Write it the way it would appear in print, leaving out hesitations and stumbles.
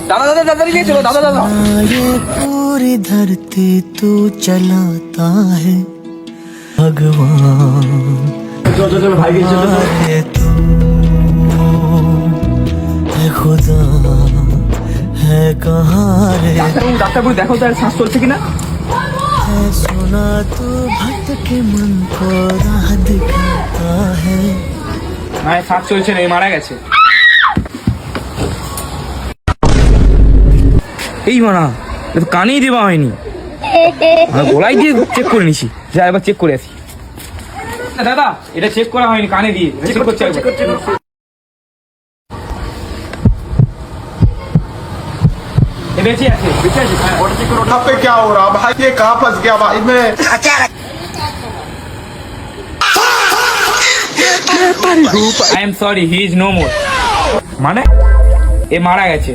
দাদা দাদা দাদা নিয়ে চলো দাদা দাদা। ये पूरी धरती तू चलाता है भगवान है तू है खुदा है कहाँ रे ডাক্তারবাবু দেখো তার শ্বাস চলছে কিনা। है सुना तू भक्त के मन को राह दिखाता है হ্যাঁ শ্বাস চলছে না, মারা গেছে। এই মানা এটা তো কানেই দেওয়া হয়নি, আমি গলায় দিয়ে চেক করে নিছি, যা এবার চেক করে আসি। দাদা এটা চেক করা হয়নি, কানে দিয়ে চেক করছে। বেঁচে আছে বেঁচে আছে। यहाँ पे क्या हो रहा भाई, ये कहाँ फंस गया भाई मैं। I am sorry, he is no more. মানে এ মারা গেছে।